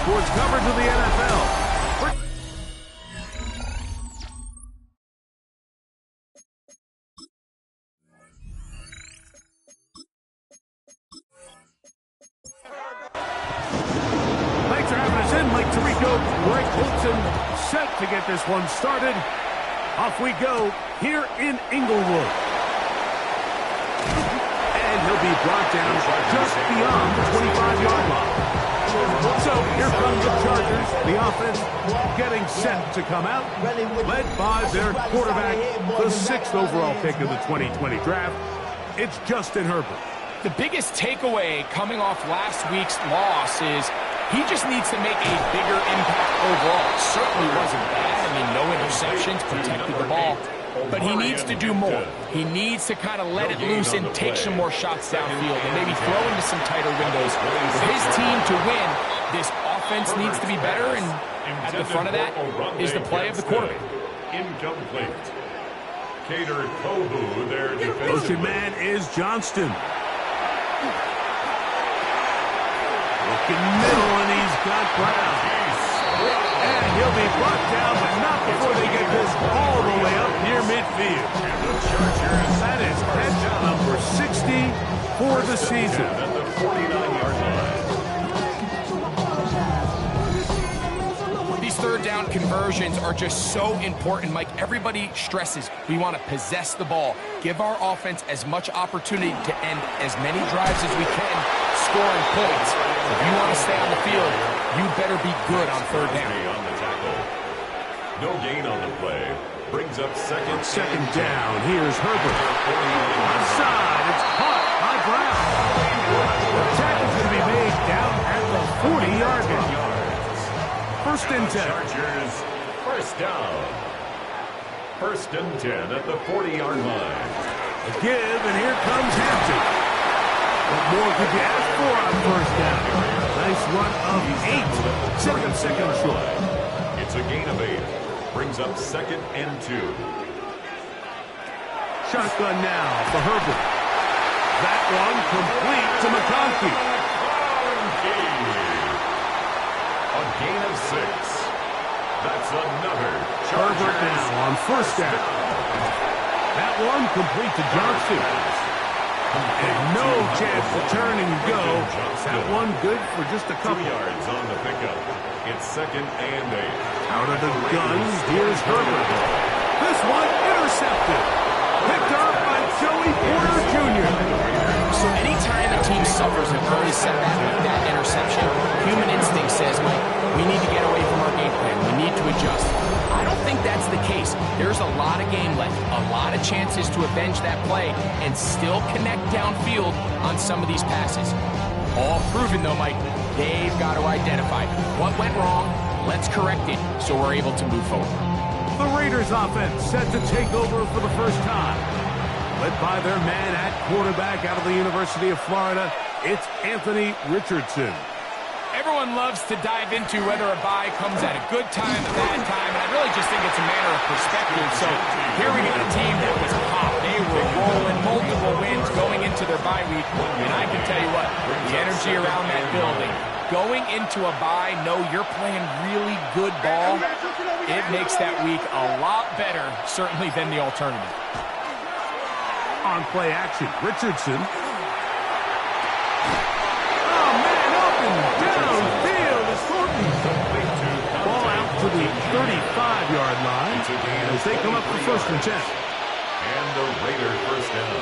sports coverage of the NFL. Thanks for having us in, Lake Tirico. Greg Olson set to get this one started. Off we go here in Inglewood. And he'll be brought down just beyond the 25-yard line. So here comes the Chargers. The offense getting set to come out, led by their quarterback, the 6th overall pick of the 2020 draft. It's Justin Herbert. The biggest takeaway coming off last week's loss is he just needs to make a bigger impact overall. It certainly wasn't bad. I mean, no interceptions, protected the ball. But he needs to do more. He needs to kind of let it loose and take some more shots downfield and maybe throw into some tighter windows. For his team to win, this offense needs to be better, and at the front of that is the play of the quarterback. Incomplete. Kader Kobu, their defensive. Motion man is Johnston. Looking middle, and he's got Brown. And he'll be brought down, but not before they get this all the way up near midfield. That is catch number 60 for the season. At the 49-yard line. These third down conversions are just so important, Mike. Everybody stresses we want to possess the ball, give our offense as much opportunity to end as many drives as we can, scoring points. If you want to stay on the field, you better be good on third down. On the tackle. No gain on the play. Brings up second down. Here's Herbert. Outside. It's caught by Brown. The tackle's going to be made down at the 40-yard line. First and 10. Chargers, first down. First and 10 at the 40-yard line. A give, and here comes Hampton. What more could you ask for on first down? Nice run of 8. Second short. It's a gain of 8. Brings up second and 2. Shotgun now for Herbert. That one complete to McConkey. A gain of 6. That's another Chargers. Herbert now on first down. That one complete to Johnston. And no chance to turn and go. That one good for just a couple. 2 yards on the pickup. It's second and 8. Out of the gun, here's Herbert. This one intercepted. Picked up by Joey Porter Jr. So anytime a team suffers an early setback with that interception, human instinct says, Mike, we need to get away from our game plan. We need to adjust. I don't think that's the case. There's a lot of game left, a lot of chances to avenge that play and still connect downfield on some of these passes. All proven, though, Mike, they've got to identify what went wrong, let's correct it so we're able to move forward. The Raiders offense set to take over for the first time. Led by their man at quarterback out of the University of Florida, it's Anthony Richardson. Everyone loves to dive into whether a bye comes at a good time, a bad time, and I really just think it's a matter of perspective. So here we got a team that was hot. They were rolling multiple wins going into their bye week, and I can tell you what, the energy around that building, going into a bye, know you're playing really good ball, it makes that week a lot better, certainly, than the alternative. On play action, Richardson. To the 35-yard line as they come up for first and 10. And the Raiders first down.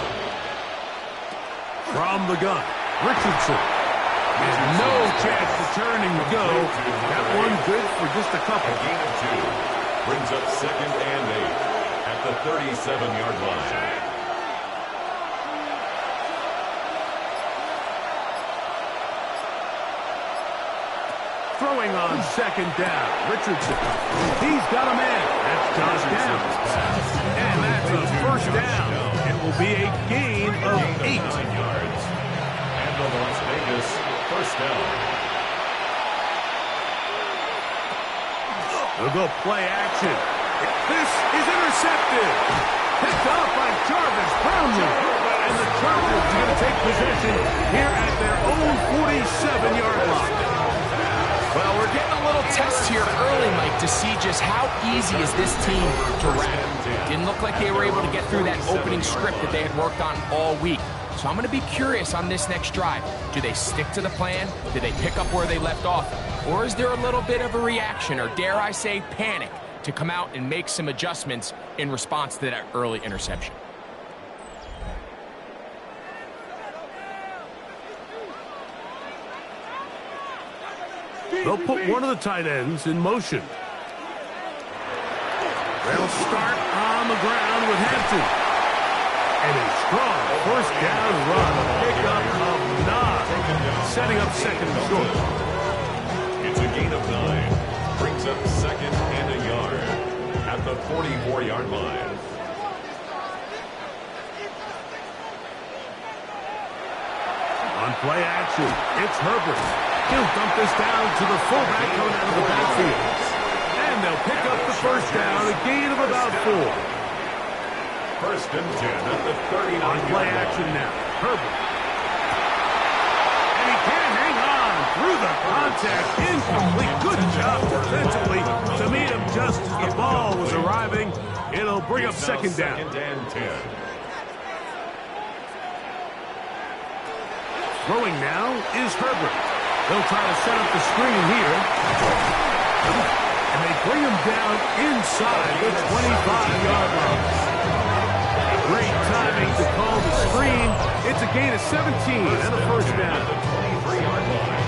From the gun, Richardson. And no chance to turn and go. That one good for just a couple. A gain of 2. Brings up second and 8 at the 37-yard line. Throwing on second down, Richardson. He's got a man. That's Josh Downs. And that's a first down. It will be a gain of 8. 9 yards. And the Las Vegas first down. They'll go play action. This is intercepted. Picked up by Jarvis Brownlee. And the Chargers are going to take possession here at their own 47-yard line. Well, we're getting here early, Mike, to see just how easy is this team to wrap. Didn't look like they were able to get through that opening script that they had worked on all week. So I'm going to be curious on this next drive. Do they stick to the plan? Do they pick up where they left off? Or is there a little bit of a reaction, or dare I say panic, to come out and make some adjustments in response to that early interception? They'll put one of the tight ends in motion. They'll start on the ground with Hampton. And a strong first down run. Pickup of 9. Setting up second and short. It's a gain of 9. Brings up second and a yard at the 44-yard line. On play action, it's Herbert. He'll dump this down to the fullback coming out of the backfield. And they'll pick up the first down, a gain of about 4. First and 10 at the 39. On play action now, Herbert. And he can't hang on through the contact. Incomplete. Good job defensively to meet him just as the ball was arriving. It'll bring up second down. Second and 10. Throwing now is Herbert. They'll try to set up the screen here. And they bring him down inside the 25-yard line. Great timing to call the screen. It's a gain of 17 and a first down. At the 23-yard line.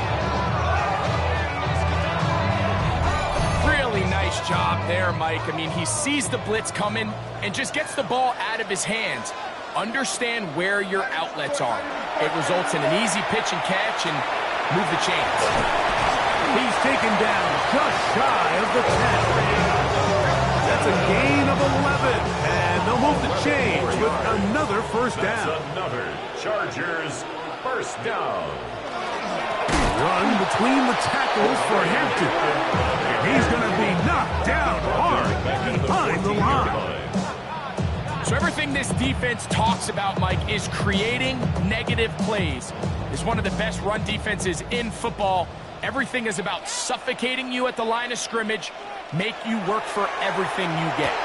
Really nice job there, Mike. I mean, he sees the blitz coming and just gets the ball out of his hands. Understand where your outlets are. It results in an easy pitch and catch and move the chains. He's taken down just shy of the 10. That's a gain of 11. And they'll move the chains with another first down. That's another Chargers first down. Run between the tackles for Hampton. And he's going to be knocked down hard behind the line. So everything this defense talks about, Mike, is creating negative plays. It's one of the best run defenses in football. Everything is about suffocating you at the line of scrimmage, make you work for everything you get.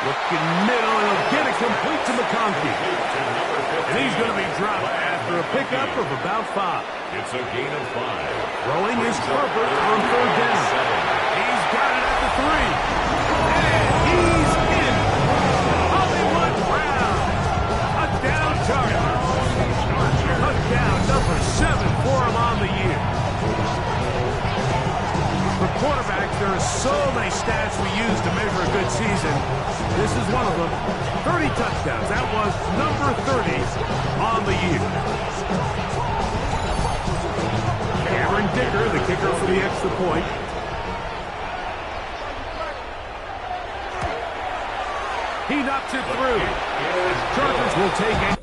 Looking middle, and he'll get it complete to McConkey. And he's going to be dropped after a pickup of about 5. It's a gain of 5. Throwing is Herbert on third down. He's got it at the 3. And he's in. Hollywood Brown. A down target. Touchdown number 7 for him on the year. For quarterbacks, there are so many stats we use to measure a good season. This is one of them. 30 touchdowns. That was number 30 on the year. Cameron Dicker, the kicker for the extra point. He knocks it through. Chargers will take it.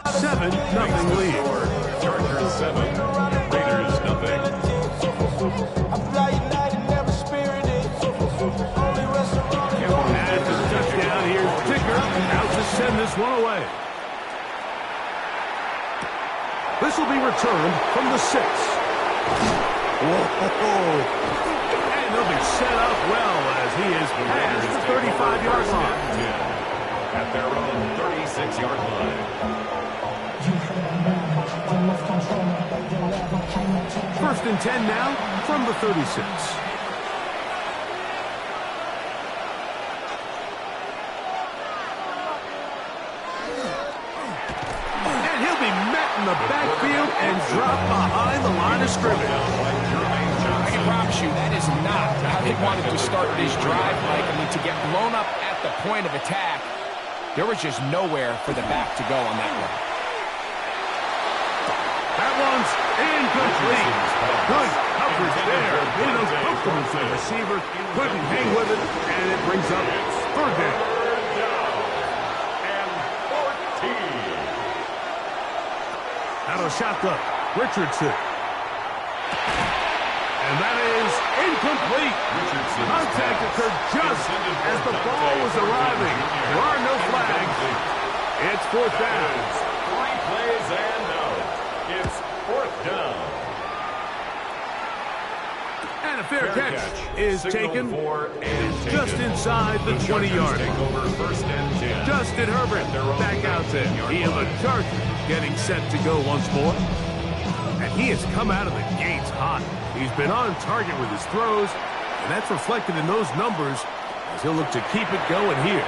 7-0 lead. Chargers 7, Raiders nothing. And the touchdown, here's Ticker out to send this one away. This will be returned from the 6. Whoa. And they'll be set up well as he is past the 35-yard line. At their own 36-yard line. First and 10 now from the 36. And he'll be met in the backfield and dropped behind the line of scrimmage. I can promise you that is not how they wanted to start this drive, Mike. I mean, to get blown up at the point of attack, there was just nowhere for the back to go on that one. That one's incomplete. Good coverage there. Made those comfortable for the receiver. Couldn't hang with it, and it brings up third down. And 14. Out of shotgun, Richardson. And that is incomplete. Contact occurred just as the ball was arriving. There are no flags. It's fourth down. 3 plays and out. It's fourth down. And a fair catch is taken just inside the 20-yard line. Justin Herbert back out there. He and the Chargers getting set to go once more. And he has come out of the gates hot. He's been on target with his throws, and that's reflected in those numbers as he'll look to keep it going here.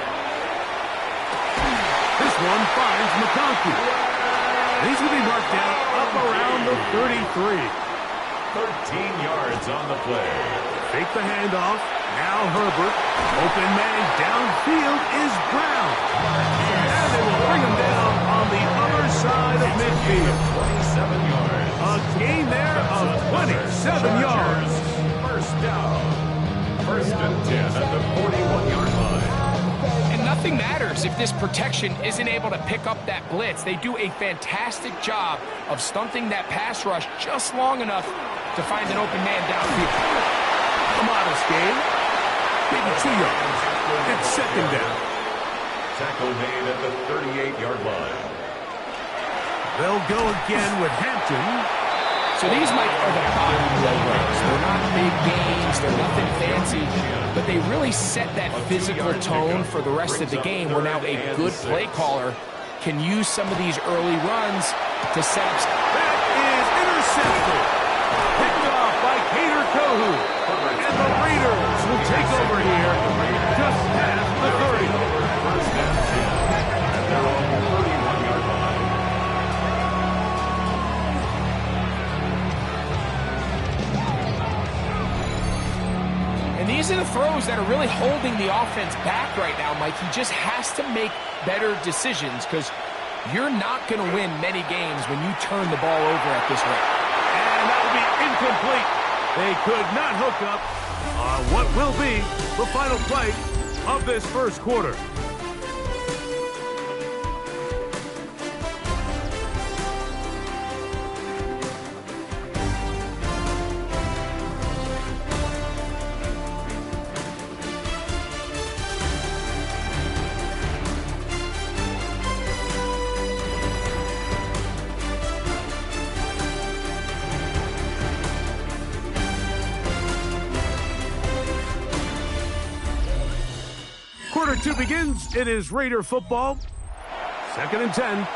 This one finds McConkey. And he's going to be marked down up around the 33. 13 yards on the play. Fake the handoff. Now Herbert. Open man downfield is Brown. And they will bring him down on the other side of midfield. 27 yards. A gain there of 27 yards. First down. First and 10 at the 41-yard line. And nothing matters if this protection isn't able to pick up that blitz. They do a fantastic job of stunting that pass rush just long enough to find an open man downfield. A modest gain. Maybe 2 yards. It's second down. Tackle made at the 38-yard line. They'll go again with Hampton. So these, Mike, are the bottom low runs. They're not big games. They're nothing fancy. But they really set that physical tone for the rest of the game where now a good play caller can use some of these early runs to set up. That is intercepted. Picked off by Kader Kohu. And the Raiders will take over here just past the 30. First and 10 at their own 31-yard line. And these are the throws that are really holding the offense back right now, Mike. He just has to make better decisions because you're not going to win many games when you turn the ball over at this rate. And that will be incomplete. They could not hook up on what will be the final play of this first quarter. Quarter 2 begins. It is Raider football. Second and 10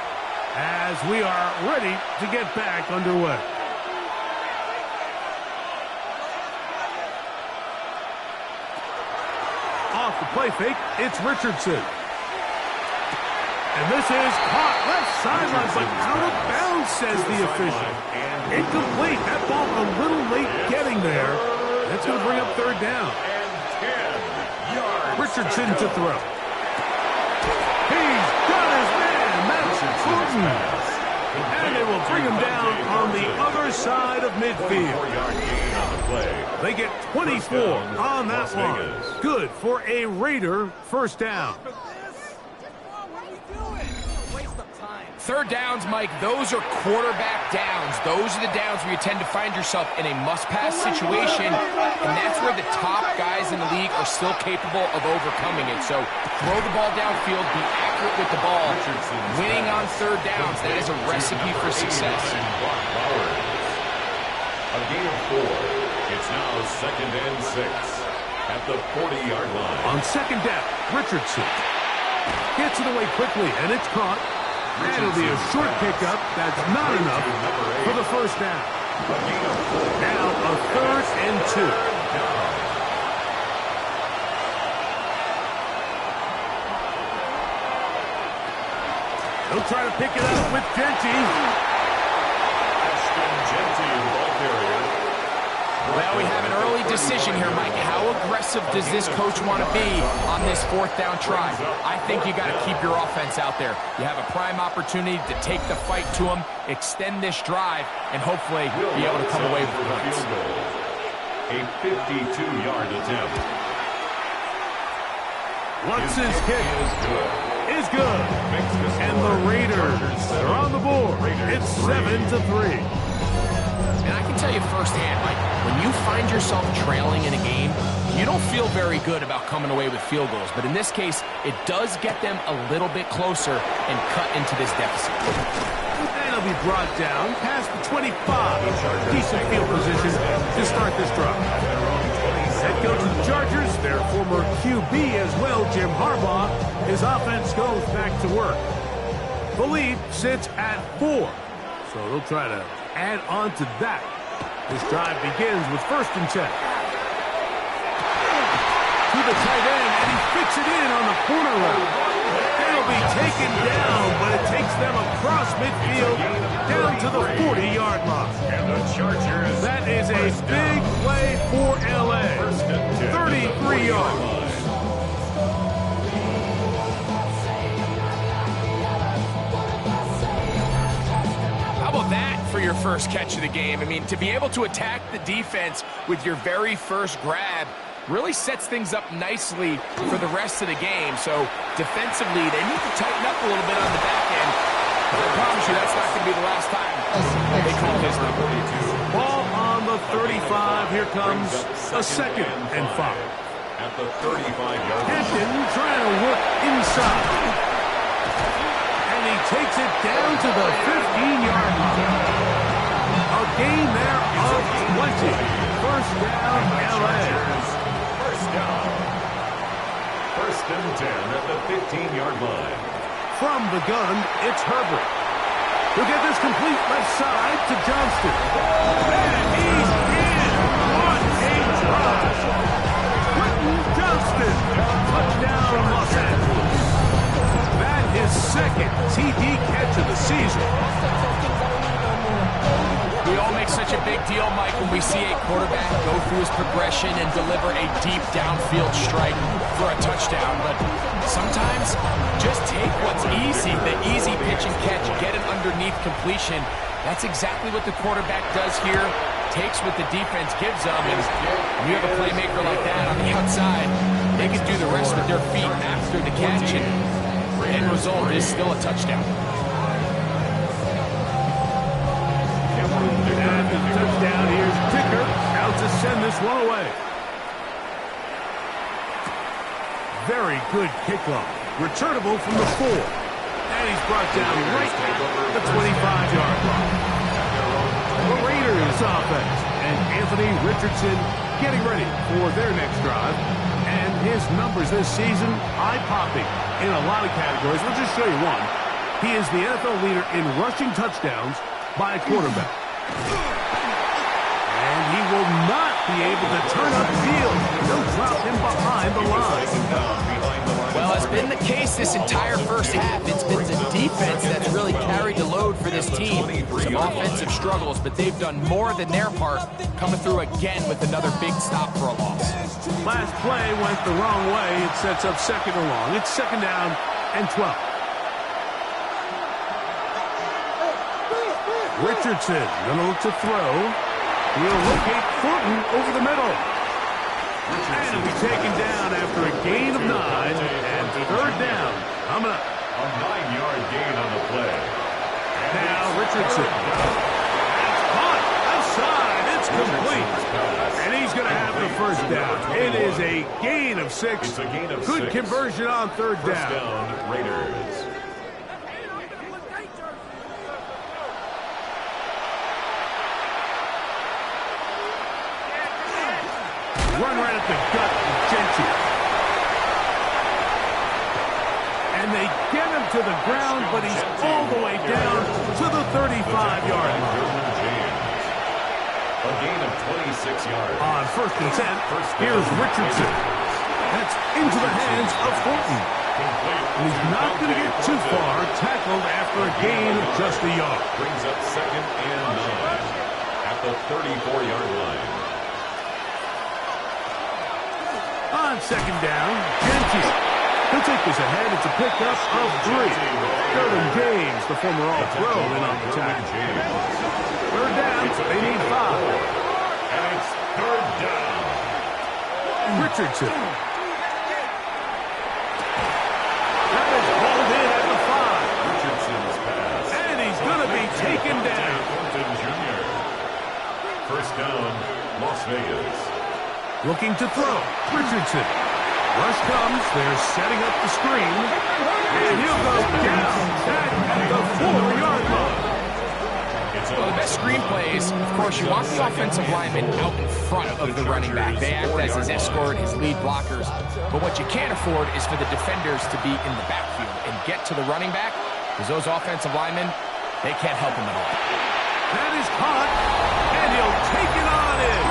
as we are ready to get back underway. Off the play fake, it's Richardson. And this is caught left sideline, but out of bounds, says the official. Incomplete. That ball a little late getting there. That's going to bring up third down. Richardson to throw. He's got his man. That's Fulton. And they will bring him down on the other side of midfield. They get 24 on that one. Good for a Raider first down. third downs, Mike, those are quarterback downs. Those are the downs where you tend to find yourself in a must-pass situation, and that's where the top guys in the league are still capable of overcoming it. So throw the ball downfield, be accurate with the ball. Winning on third downs, that is a recipe for success. A gain of 4. It's now 2nd and 6 at the 40-yard line. On second down, Richardson gets it away quickly, and it's caught. That'll be a short pickup. That's not enough for the first down. Now a 3rd and 2. He'll try to pick it up with Jeanty. Well, we have an early decision here, Mike. How aggressive does this coach want to be on this 4th down try? I think you got to keep your offense out there. You have a prime opportunity to take the fight to them, extend this drive, and hopefully be able to come away with points. A 52-yard attempt. Lutz's kick is good. And the Raiders are on the board. It's 7-3. And I can tell you firsthand, Mike, when you find yourself trailing in a game, you don't feel very good about coming away with field goals. But in this case, it does get them a little bit closer and cut into this deficit. And he'll be brought down past the 25. Decent field position to start this drive. Head coach of the Chargers, their former QB as well, Jim Harbaugh. His offense goes back to work. The lead sits at 4. So they'll try to add on to that. This drive begins with 1st and 10. To the tight end, and he fits it in on the corner route. They'll be taken down, but it takes them across midfield down to the 40-yard line. And the Chargers. That is a big play for L.A. 33 yards. For your first catch of the game. I mean, to be able to attack the defense with your very first grab really sets things up nicely for the rest of the game. So defensively, they need to tighten up a little bit on the back end. But I promise you, that's not going to be the last time they call his number. Ball on the 35. Here comes a 2nd and 5. At the 35-yard line. Hampton trying to work inside. And he takes it down to the 15-yard line. A gain there of 20. First down, L.A. First down. 1st and 10 at the 15-yard line. From the gun, it's Herbert. He'll get this complete left side to Johnston. And he's in. What a drive. Quentin Johnston. Touchdown, Los Angeles. That is 2nd TD catch of the season. We all make such a big deal, Mike, when we see a quarterback go through his progression and deliver a deep downfield strike for a touchdown. But sometimes just take what's easy, the easy pitch and catch, get an underneath completion. That's exactly what the quarterback does here. Takes what the defense gives them, and when you have a playmaker like that on the outside, they can do the rest with their feet after the catch, and the end result is still a touchdown. And the touchdown, here's Dicker out to send this one away. Very good kickoff. Returnable from the 4. And he's brought down right at the 25-yard line. The Raiders offense. And Anthony Richardson getting ready for their next drive. And his numbers this season, eye-popping in a lot of categories. We'll just show you one. He is the NFL leader in rushing touchdowns by a quarterback. And he will not be able to turn up field. They'll drop him behind the line. Well, it's been the case this entire first half. It's been the defense that's really carried the load for this team. Some offensive struggles, but they've done more than their part, coming through again with another big stop for a loss. Last play went the wrong way. It sets up 2nd and long. It's 2nd down and 12. Richardson gonna look to throw. He'll locate Thornton over the middle. And he'll be taken down after a gain of 9 and 3rd down. Coming up. A 9-yard gain on the play. Now Richardson. Caught outside. It's complete. And he's going to have the first down. It is a gain of 6. It's a gain of Good 6. conversion on third First down. down, Raiders. Run right at the gut of Gentry. And they get him to the ground, but he's all the way down to the 35-yard line. A gain of 26 yards. On first and 10, here's Richardson. That's into the hands of Thornton. And he's not going to get too far, tackled after a gain of just a yard. Brings up second and 9 at the 34-yard line. On second down, Gentry. He'll take this ahead. It's a pickup of 3. Derwin James, the former All-Pro, in on the tackle. Third down, they need 5. And it's third down. Richardson. That is hauled in at the 5. Richardson's pass. And he's going to be taken down. Thornton Jr. First down, Las Vegas. Looking to throw. Richardson. Rush comes. They're setting up the screen. And he'll go down back at the 4-yard line. Well, the best screen plays, of course, you want the offensive lineman out in front of the running back. They act as his escort, his lead blockers. But what you can't afford is for the defenders to be in the backfield and get to the running back, because those offensive linemen, they can't help him at all. That is caught, and he'll take it on in.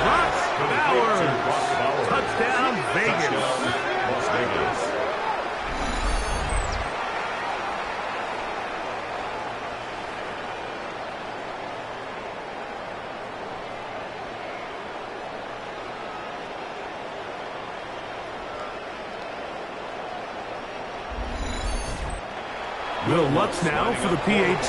Brock Bowers. Touchdown, Vegas. Las Vegas. Will Lutz now for the PAT.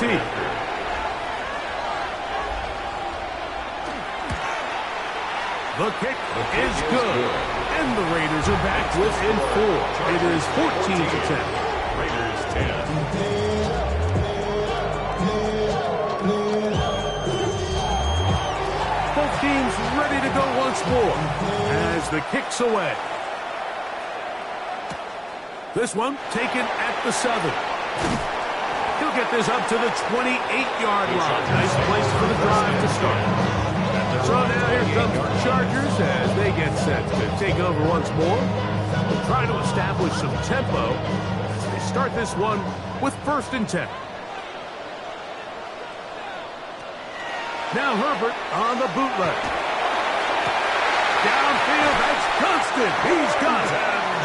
The kick is good. And the Raiders are back within 4. It is 14-10. Raiders 10. Both teams ready to go once more as the kick's away. This one taken at the 7. He'll get this up to the 28-yard line. Nice place for the drive to start. So now here comes the Chargers as they get set to take over once more. They'll try to establish some tempo as they start this one with first and 10. Now Herbert on the bootleg. Downfield, that's Constant. He's got it.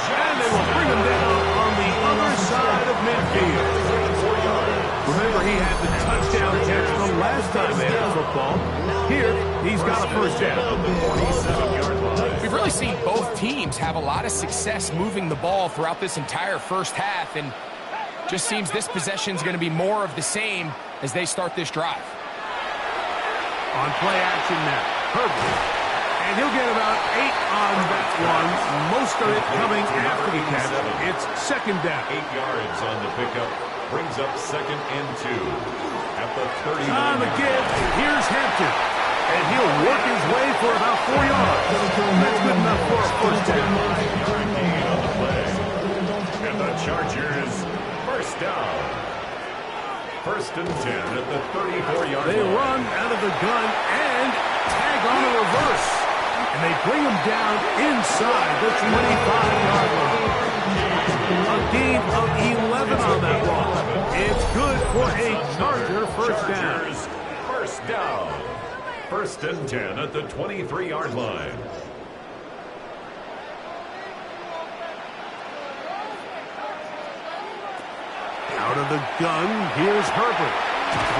And they will bring him down on the other side of midfield. Remember, he had the touchdown catch the last time they had football. Here, he's got a first down. We've really seen both teams have a lot of success moving the ball throughout this entire first half, and just seems this possession is going to be more of the same as they start this drive. On play action now, Herbert. And he'll get about 8 on that one. Most of it coming after the catch. It's second down. 8 yards on the pickup. Brings up second and 2 at the 30. On the give, here's Hampton. And he'll work his way for about 4 yards. That's good enough for a first down. 9-yard gain on the play. And the Chargers first down. First and 10 at the 34-yard line. They run out of the gun and tag on a reverse. And they bring him down inside the 25-yard line. A gain of 11 on that run. It's good for a Charger first down. First down. First and 10 at the 23-yard line. Out of the gun, here's Herbert.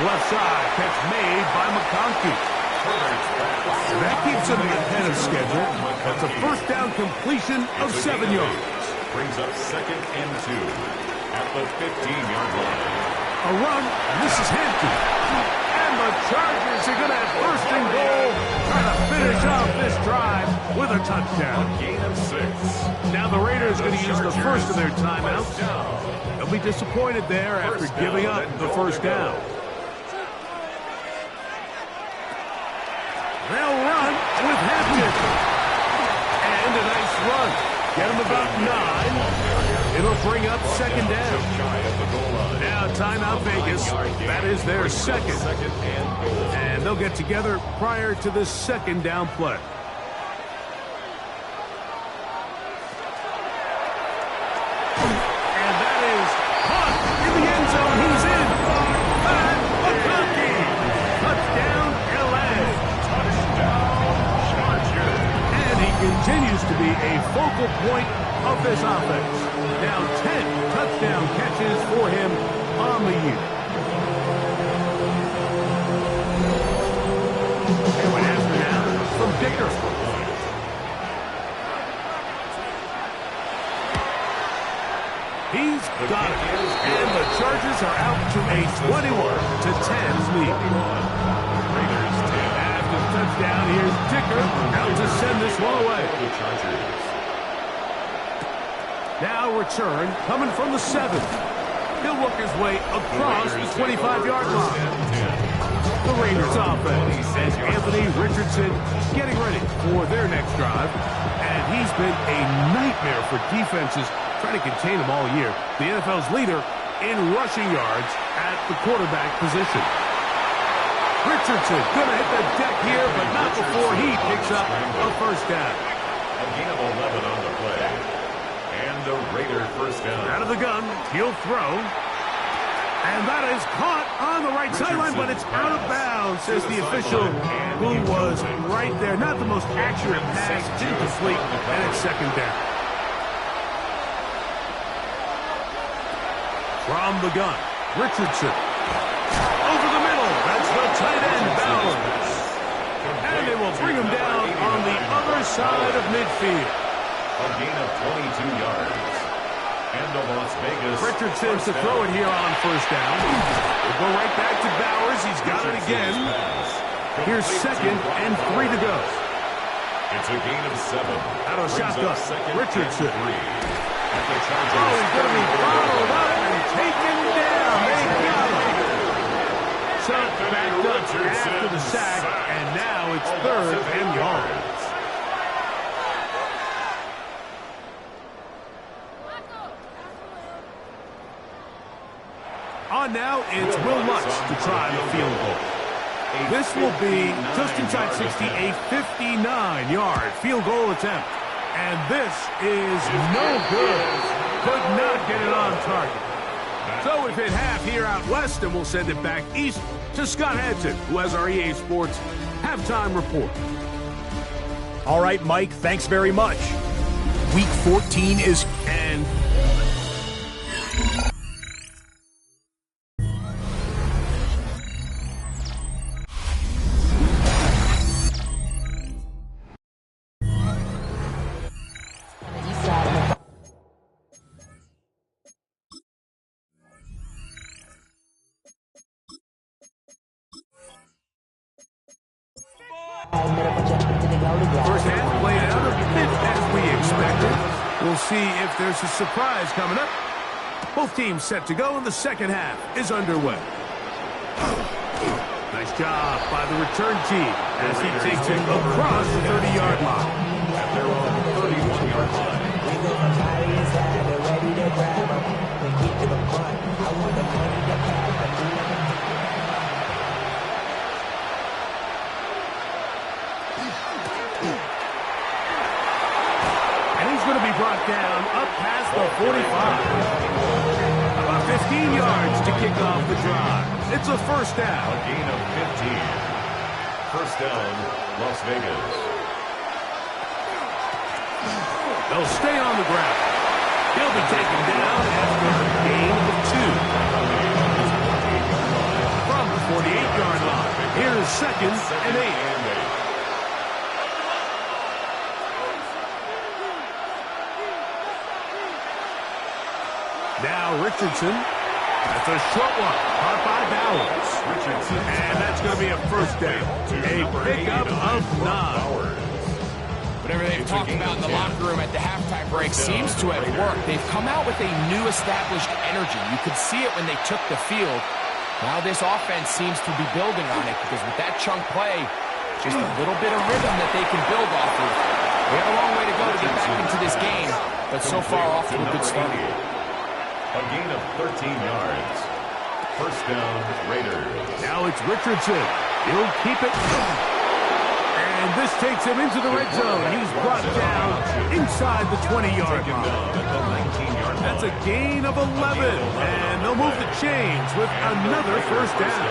Left side, catch made by McConkey. That keeps him ahead of schedule. That's a first down completion of 7 yards. Brings up second and 2 at the 15-yard line. A run, and this is Hampton. And the Chargers are going to have first and goal, trying to finish off this drive with a touchdown. A gain of 6. Now the Raiders are going to use the first of their timeouts. They'll be disappointed there after giving up the first down. They'll run with Hampton. And a nice run. Get them about 9. It'll bring up second down. Now timeout Vegas. That is their second. And they'll get together prior to the second down play. And that is caught in the end zone. He's in. Pat McConkey. Touchdown, LA. And he continues to be a focal point of this offense. Now 10 touchdown catches for him on the year. And what after now from Dicker. He's got it. And the Chargers are out to a 21-10 lead. After the touchdown, here's Dicker out to send this one away. Now return coming from the 7th. He'll work his way across the 25-yard line. The Raiders offense and Anthony Richardson getting ready for their next drive. And he's been a nightmare for defenses trying to contain him all year. The NFL's leader in rushing yards at the quarterback position. Richardson going to hit the deck here, but not before he picks up a first down. A gain of 11 on the play. And the Raider first down. Out of the gun, he'll throw. And that is caught on the right sideline, but it's out of bounds, says the official who was right there. Not the most accurate pass, incomplete, and it's second down. From the gun, Richardson. Over the middle, that's the tight end, Bowers. And they will bring him down on the other side of midfield. A gain of 22 yards. And the Las Vegas. Richardson to throw it here on first down. We'll go right back to Bowers. He's got it again. Here's 2nd and 3 to go. It's a gain of 7. Out of shotgun, Richardson. And the Chargers. Oh, he's going to be followed up and taken down. They got him. So backed up after the sack, and now it's 3rd and long. On now, it's Will Lutz to try the field goal. This will be just inside 60, a 59-yard field goal attempt. And this is no good. Could not get it on target. So we've hit half here out west, and we'll send it back east to Scott Hanson, who has our EA Sports halftime report. All right, Mike, thanks very much. Week 14 is... And... First half played out a bit as we expected. We'll see if there's a surprise coming up. Both teams set to go, and the second half is underway. Nice job by the return team as he takes it across the 30-yard line. At their own 31-yard line. Going to be brought down up past the 45. About 15 yards to kick off the drive. It's a first down. A gain of 15. First down, Las Vegas. They'll stay on the ground. He'll be taken down after a gain of 2. From the 48-yard line. Here's 2nd and 8. Now Richardson. That's a short one. Caught by Bowers. Richardson. And that's going to be a first down. A pickup of 9. Whatever they we talked about in the locker room at the halftime break seems to have worked. They've come out with a new established energy. You could see it when they took the field. Now this offense seems to be building on it because with that chunk play, just a little bit of rhythm that they can build off of. They have a long way to go to get back into this game, but so far off to a good start. A gain of 13 yards. First down, Raiders. Now it's Richardson. He'll keep it. And this takes him into the red zone. He's brought down inside the 20-yard line. That's a gain of 11. And they'll move the chains with another first down.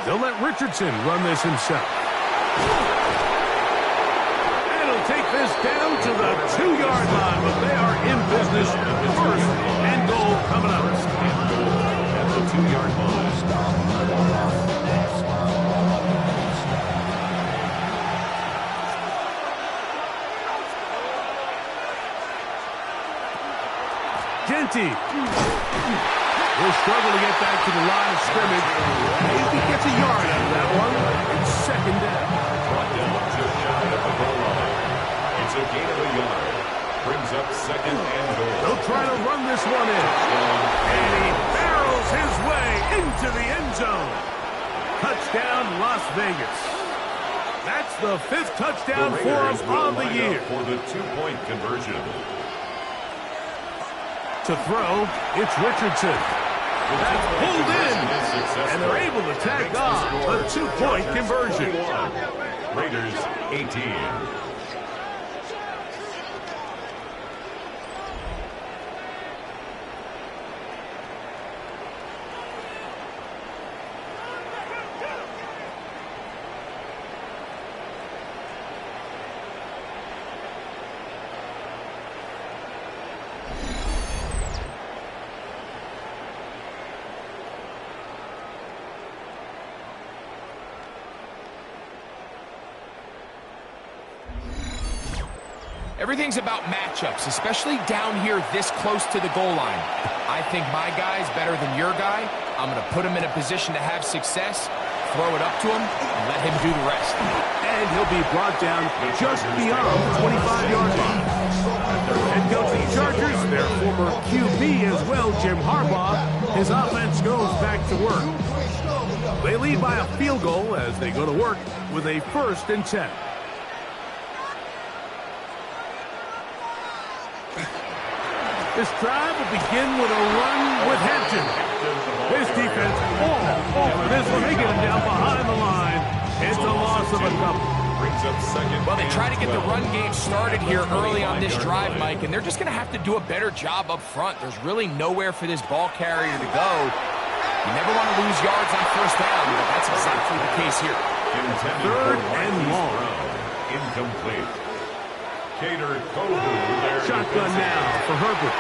They'll let Richardson run this himself. And he'll take this down to the 2-yard line, but they are in business. First and goal coming up. At the 2-yard line. Genty will struggle to get back to the line of scrimmage. Maybe gets a yard out of that one. It's second down. Brought down just shy of the goal line. It's a gain of a yard. Brings up second and goal. They'll try to run this one in. And he barrels his way into the end zone. Touchdown, Las Vegas. That's the 5th touchdown for him on the year. For the 2-point conversion. To throw, it's Richardson. That's pulled in, and they're able to tag on a 2-point conversion. Raiders 18. Everything's about matchups, especially down here this close to the goal line. I think my guy's better than your guy. I'm going to put him in a position to have success, throw it up to him, and let him do the rest. And he'll be brought down just beyond the 25-yard line. Head coach of the Chargers, their former QB as well, Jim Harbaugh, his offense goes back to work. They lead by a field goal as they go to work with a 1st and 10. This drive will begin with a run with Hampton. His defense all over this one. They get him down behind the line. It's a loss of a couple. Well, they try to get the run game started here early on this drive, Mike, and they're just going to have to do a better job up front. There's really nowhere for this ball carrier to go. You never want to lose yards on first down, but that's exactly the case here. 3rd and long. Incomplete. Cater Kohu. Shotgun now for Herbert.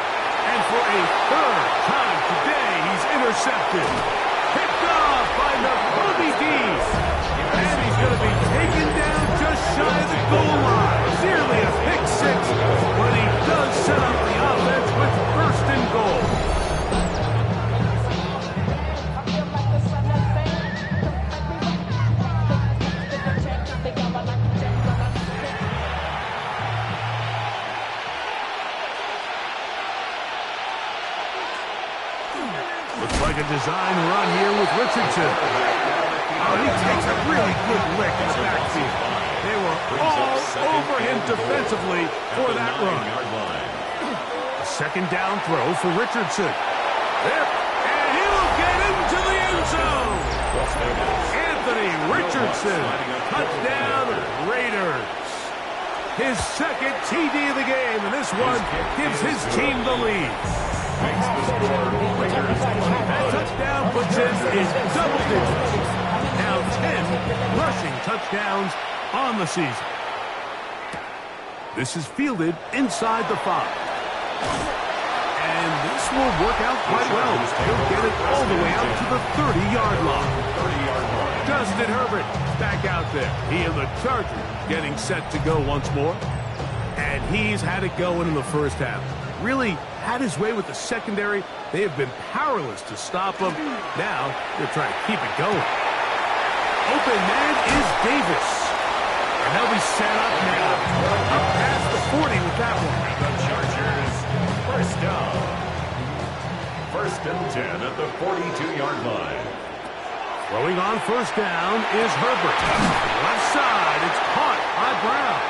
And for a 3rd time today, he's intercepted. Picked off by Nakobe Dean. And he's going to be taken down just shy of the goal line. Nearly a pick 6, but he does set up the offense with 1st and goal. Looks like a design run here with Richardson. Oh, he takes a really good lick in the backfield. They were all over him defensively for that run. A 2nd down throw for Richardson. Yep, and he'll get into the end zone. Anthony Richardson, touchdown Raiders. His 2nd TD of the game, and this one gives his team the lead. That touchdown puts him in double digits. Now 10 rushing touchdowns on the season. This is fielded inside the 5. And this will work out quite well. He'll get it all the way out to the 30-yard line. Justin Herbert back out there. He and the Chargers getting set to go once more. And he's had it going in the first half. Really had his way with the secondary. They have been powerless to stop him. Now they're trying to keep it going. Open man is Davis. And they'll be set up now. Up past the 40 with that one. The Chargers, first down. 1st and 10 at the 42-yard line. Throwing on first down is Herbert. Left side, it's caught by Brown.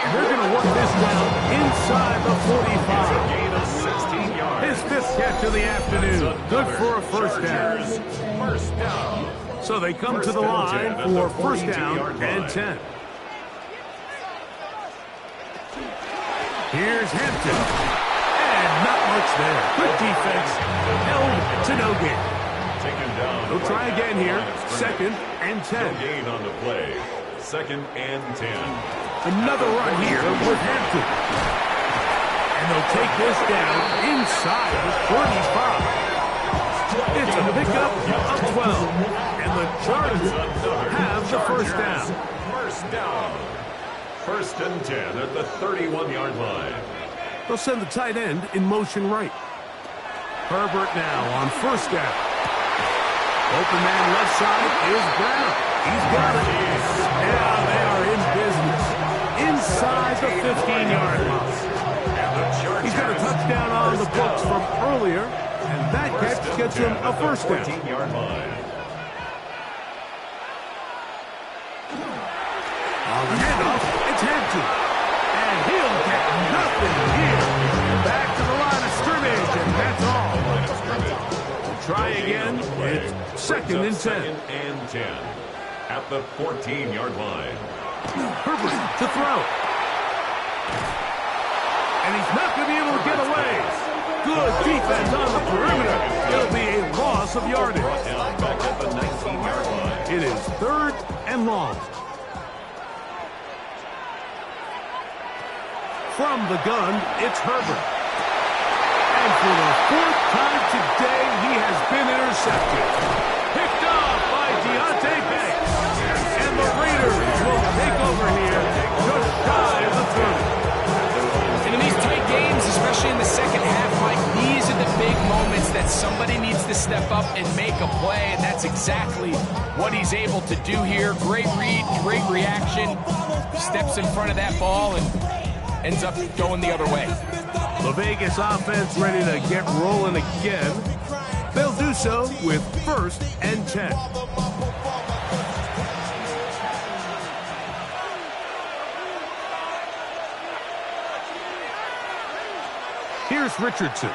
They're going to work this down inside the 45. A gain of 16 yards. His 5th catch of the afternoon. Good for a first down. First down. So they come to the line for first down and 10. Here's Hampton. And not much there. Good defense. Held to no gain. Taken down. They'll try again here. 2nd and 10. No gain on the play. 2nd and 10. Another run here with Hampton. And they'll take this down inside the 35. It's a pickup of 12. And the Chargers have the first down. First down. 1st and 10 at the 31-yard line. They'll send the tight end in motion right. Herbert now on first down. Open man left side is Brown. He's got it. Now they are in business. Inside the 15-yard line. He's got a touchdown on the books from earlier, and that catch gets him a first down. 14-yard line. On the handoff, it's Hampton. And he'll get nothing here. Back to the line of scrimmage, and that's all. Try again. It's 2nd and 10. 2nd and 10 at the 14-yard line. Herbert to throw. And he's not going to be able to get away. Good defense on the perimeter. It'll be a loss of yardage. Back at the 19-yard line. It is 3rd and long. From the gun, it's Herbert. And for the 4th time today, he has been intercepted. Picked off by Deontay Banks. And the Raiders will take over here just shy of the 30. And in these tight games, especially in the second half, Mike, these are the big moments that somebody needs to step up and make a play, and that's exactly what he's able to do here. Great read, great reaction, steps in front of that ball and ends up going the other way. The Vegas offense ready to get rolling again. They'll do so with 1st and 10. Here's Richardson.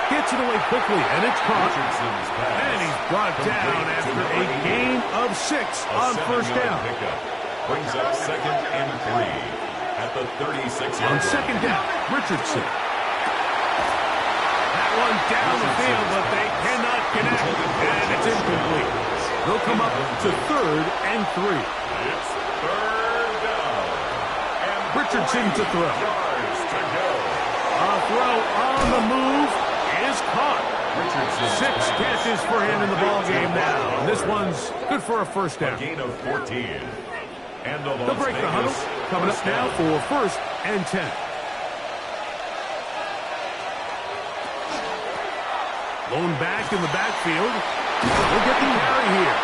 Gets it away quickly, and it's caught. And he's brought down after a gain of 6 on first down. Brings up 2nd and 3 at the 36-yard line. On 2nd down, Richardson. That one down the field, but they cannot connect. And it's incomplete. They'll come up to 3rd and 3. It's 3rd down. And Richardson to throw. yards to go. A throw on the move is caught. Richardson 6 catches for him in the ballgame now. And this one's good for a first a down. gain of 14. And the They'll break the huddle. Coming up now for 1st and 10. Lone back in the backfield. We'll get the carry here.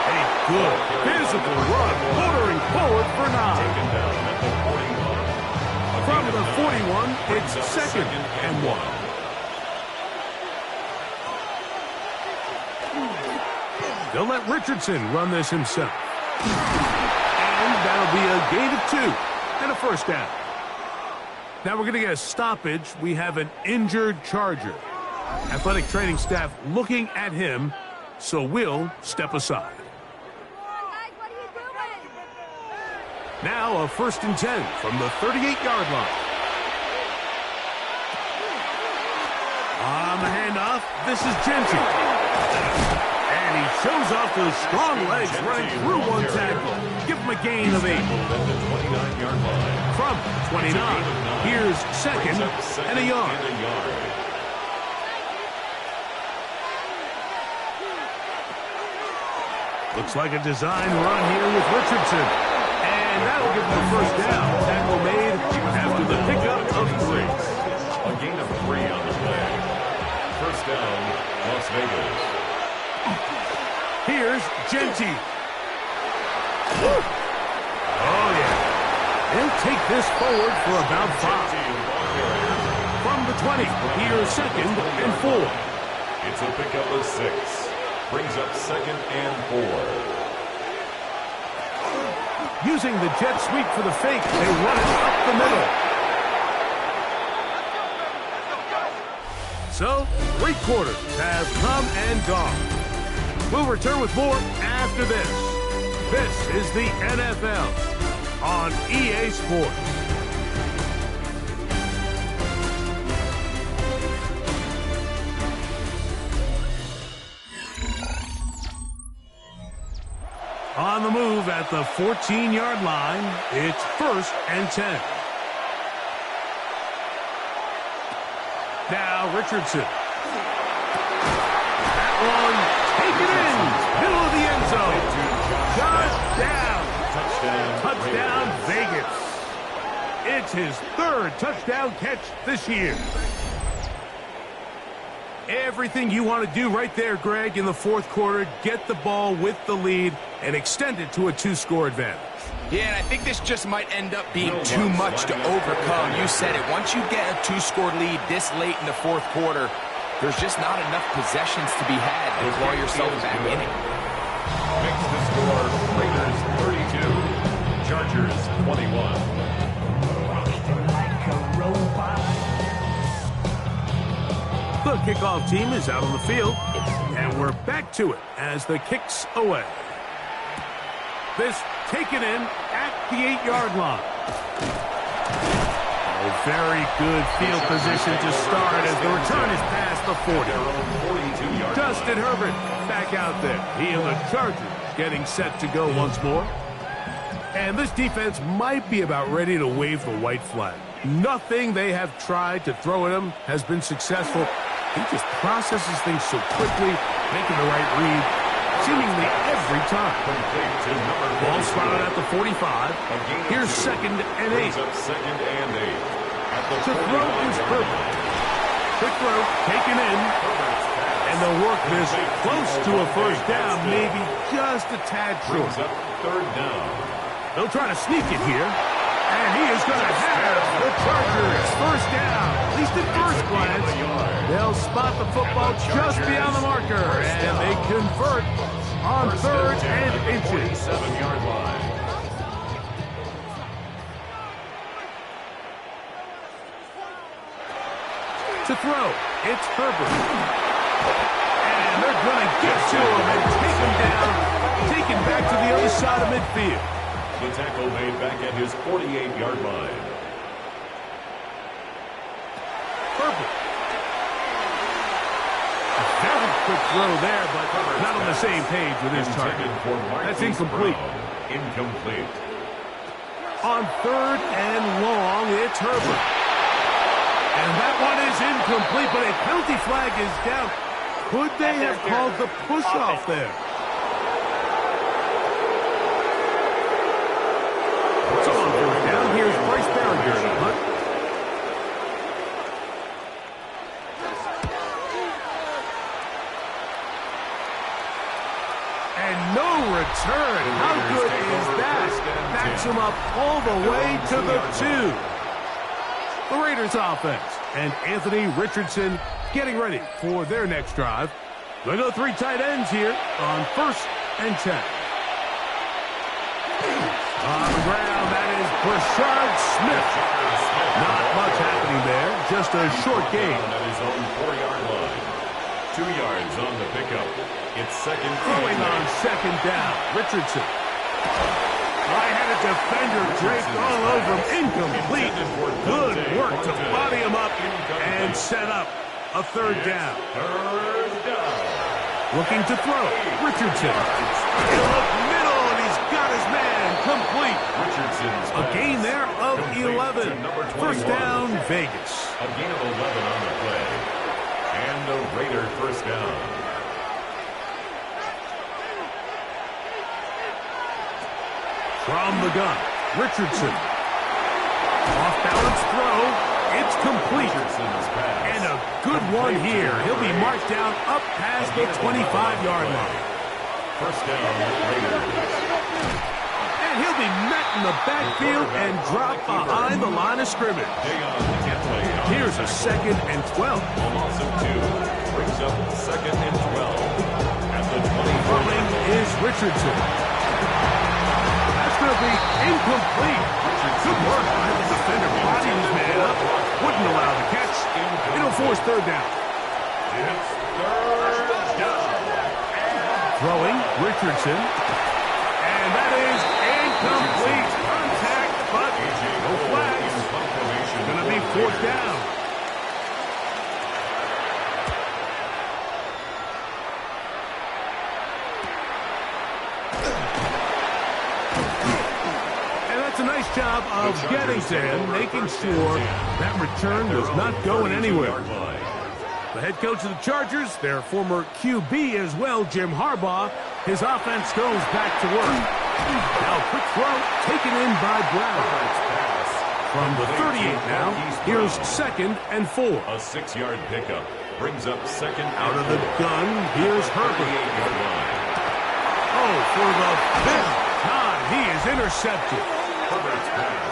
A good physical run, motoring forward for 9. Taken down at the 41. From the 41, it's 2nd and 1. They'll let Richardson run this himself. And that'll be a gain of 2 and a first down. Now we're going to get a stoppage. We have an injured Charger. Athletic training staff looking at him, so we'll step aside. Now a 1st and 10 from the 38-yard line. On the handoff, this is Genty. And he shows off those strong legs running through one tackle. Give him a gain of 8. At the 29-yard line. From 29, here's 2nd and a yard. Looks like a design run here with Richardson. And that'll give him the first down. Tackle made after the pickup of 3. A gain of 3 on the play. First down, Las Vegas. Here's Genty. They'll take this forward for about 5. From the 20, here's 2nd and 4. It's a pickup of 6. Brings up 2nd and 4. Using the jet sweep for the fake, they run it up the middle. So, 3 quarters have come and gone. We'll return with more after this. This is the NFL on EA Sports. On the move at the 14-yard line, it's 1st and 10. Now Richardson. That one, take it in, middle of the end zone. Touchdown. Touchdown Vegas. It's his 3rd touchdown catch this year. Everything you want to do right there, Greg, in the 4th quarter, get the ball with the lead and extend it to a 2-score advantage. Yeah, and I think this just might end up being too much to overcome. You said it. Once you get a 2-score lead this late in the 4th quarter, there's just not enough possessions to be had to claw yourself back in it. Makes the score Raiders 32, Chargers 21. The kickoff team is out on the field, and we're back to it as the kick's away. This taken in at the 8-yard line. A very good field position to start as the return is past the 40. Justin Herbert back out there. He and the Chargers getting set to go once more. And this defense might be about ready to wave the white flag. Nothing they have tried to throw at him has been successful. He just processes things so quickly, making the right read seemingly every time. Ball spotted at the 45. Here's 2nd and 8. To throw is Herbert. Quick throw, taken in. And they'll work this close to a 1st down, maybe just a tad short. 3rd down. They'll try to sneak it here. And he is going to have the Chargers 1st down. At least at first glance. They'll spot the football just beyond the marker. And they convert on 3rd and inches. 7-yard line. To throw, it's Herbert. And they're going to get to him and take him down. Taken back to the other side of midfield. The tackle made back at his 48-yard line. Herbert. A very quick throw there, but not on the same page with his target. That's incomplete. Incomplete. On 3rd and long, it's Herbert. And that one is incomplete, but a penalty flag is down. Could they have called the push-off there? So on 4th down, here's Bryce Berringer to punt. And no return. How good is that? Backs him up all the way to the 2. The Raiders offense and Anthony Richardson getting ready for their next drive. They'll go 3 tight ends here on 1st and 10. On the ground, that is Brashard Smith. Not much happening there, just a short gain. At his own 4-yard line. 2 yards on the pickup. It's 2nd. Throwing on 2nd down, Richardson. Right-handed defender draped all over him. Incomplete. Good work to body him up and set up a 3rd down. 3rd down. Looking to throw. Richardson. He'll look middle, and he's got his man complete. Richardson's A gain there of 11. 1st down, Vegas. A gain of 11 on the play. And a Raider 1st down. From the gun, Richardson. Off-balance throw. It's complete. And a good one here. He'll be marked down up past the 25-yard line. 1st down, Raiders. And he'll be met in the backfield and drop behind the line of scrimmage. Here's a 2nd and 12. Loss of 2 brings up 2nd and 12 at the 20. Throwing is Richardson. That's going to be incomplete. Good work by the defender. Body his man up. Wouldn't allow the catch. It'll force 3rd down. It's 3rd down. Throwing, Richardson. And that is incomplete. Contact, but no flags. Going to be 4th down. And that's a nice job of getting to him, making sure that return was not going anywhere. The head coach of the Chargers, their former QB as well, Jim Harbaugh, his offense goes back to work. Now, quick throw taken in by Brown. From the 38 now, here's 2nd and 4. A 6-yard pickup brings up 2nd. Out of the gun, here's Herbert. Oh, for the 5th time, he is intercepted.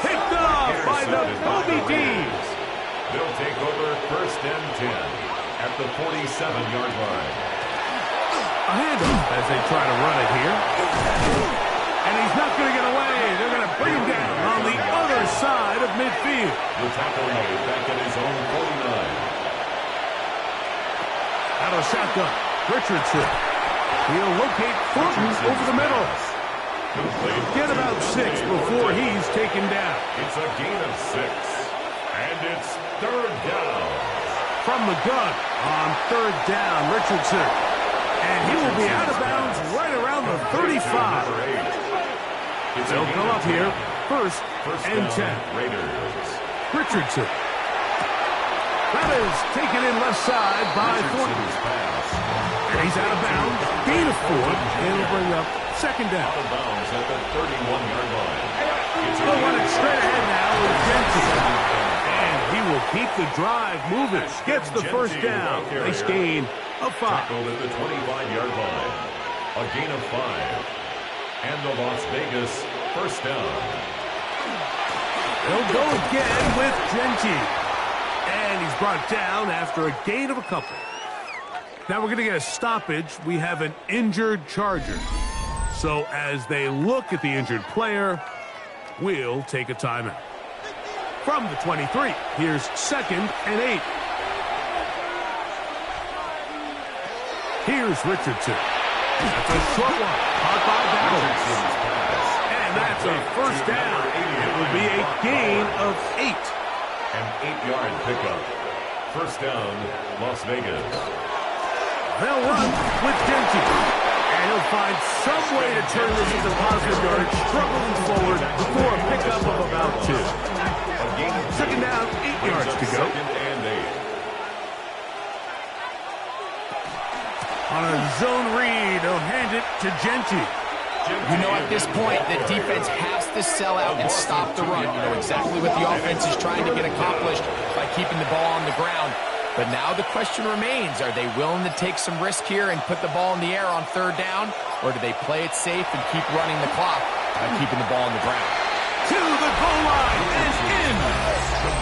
Picked off by the Bobby D's. They'll take over 1st and 10 at the 47-yard line. A handoff as they try to run it here. And he's not going to get away. They're going to bring him down on the other side of midfield. The tackle made back at his own 49. Out of shotgun, Richardson. He'll locate Thornton over the middle. Get about 6 before he's taken down. It's a gain of 6. And it's 3rd down. From the gun on 3rd down, Richardson. And he will be out of bounds right around the 35. They'll come up here, 1st and 10. Raiders. Richardson. That is taken in left side by Thornton. And he's out of bounds. Gain of 4. It'll bring up 2nd down. Out of bounds at the 31-yard line. They'll run it straight ahead now with Genty. And he will keep the drive moving. Gets the 1st down. Nice gain of 5. Tackled at the 25-yard line. A gain of 5. And the Las Vegas 1st down. They'll go again with Genty. And he's brought down after a gain of a couple. Now we're going to get a stoppage. We have an injured Charger. So as they look at the injured player, we'll take a timeout. From the 23, here's 2nd and 8. Here's Richardson. That's a short one. Caught by Dallas. And that's a 1st down. It will be a gain of 8. An 8-yard pickup. 1st down, Las Vegas. They'll run with Genty. And he'll find some way to turn this into positive yardage, struggling forward for a pickup of about 2. 2nd down, 8 yards to go. 2nd and 8. On a zone read, he'll hand it to Genty. You know, at this point, the defense has to sell out and stop the run. You know exactly what the offense is trying to get accomplished by keeping the ball on the ground. But now the question remains, are they willing to take some risk here and put the ball in the air on 3rd down? Or do they play it safe and keep running the clock by keeping the ball on the ground? To the goal line and in.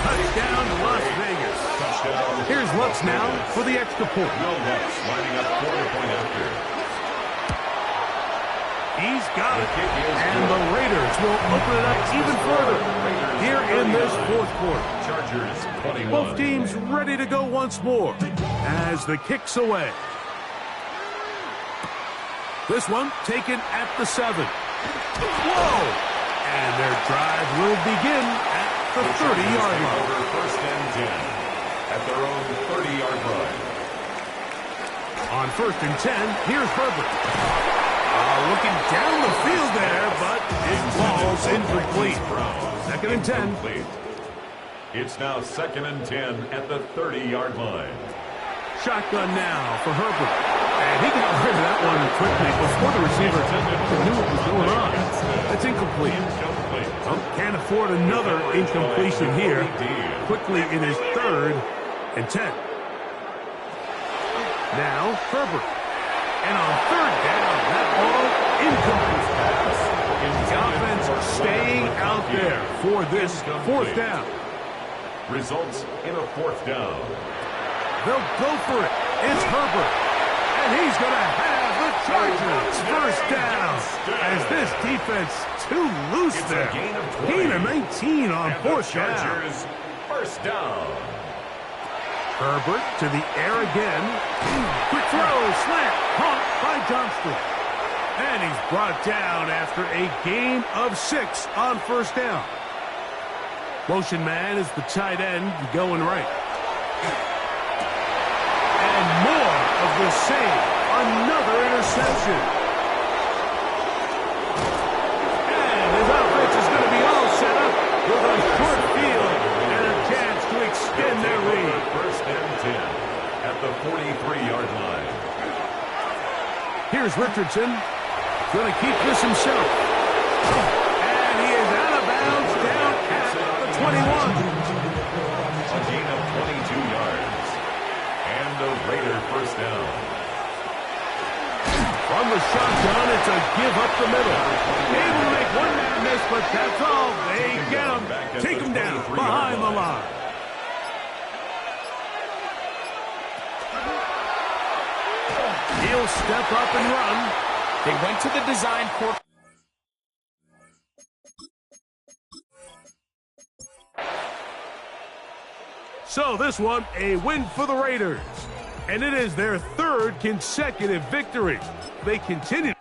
Touchdown to Las Vegas. Here's Lutz now for the extra point. Will Lutz lining up for the point after. He's got it. And the Raiders will open it up even further here in this 4th quarter. Chargers 21. Both teams ready to go once more as the kick's away. This one taken at the 7. Whoa! And their drive will begin at the 30-yard line. Over 1st and 10 at their own 30-yard line. On 1st and 10, here's Herbert. Looking down the field there, but his ball's incomplete. 2nd and 10. It's now 2nd and 10 at the 30-yard line. Shotgun now for Herbert. And he got rid of that one quickly before the receiver knew what was going on. That's incomplete. Well, can't afford another incompletion here. Quickly it is 3rd and 10. Now Herbert. And on 3rd down, that ball incomplete. The offense staying out there for this fourth down. Results in a fourth down. They'll go for it. It's Herbert. And he's going to have the Chargers first down. As this defense too loose there. Gain of 19 on fourth down. Chargers first down. Herbert to the air again. Quick throw, slant, caught by Johnston. And he's brought down after a gain of 6 on first down. Motion man is the tight end going right. And more of the same. Another interception. And his offense is going to be all set up with a short field and a chance to extend their lead. First and 10 at the 43-yard line. Here's Richardson. Going to keep this himself. And he is out of bounds down at the 21. A gain of 22 yards. And a Raider first down. From the shotgun, it's a give up the middle. Able to make one man miss, but that's all. They get him. Take him down behind the line. He'll step up and run. They went to the design court. So this one, a win for the Raiders. And it is their third consecutive victory. They continue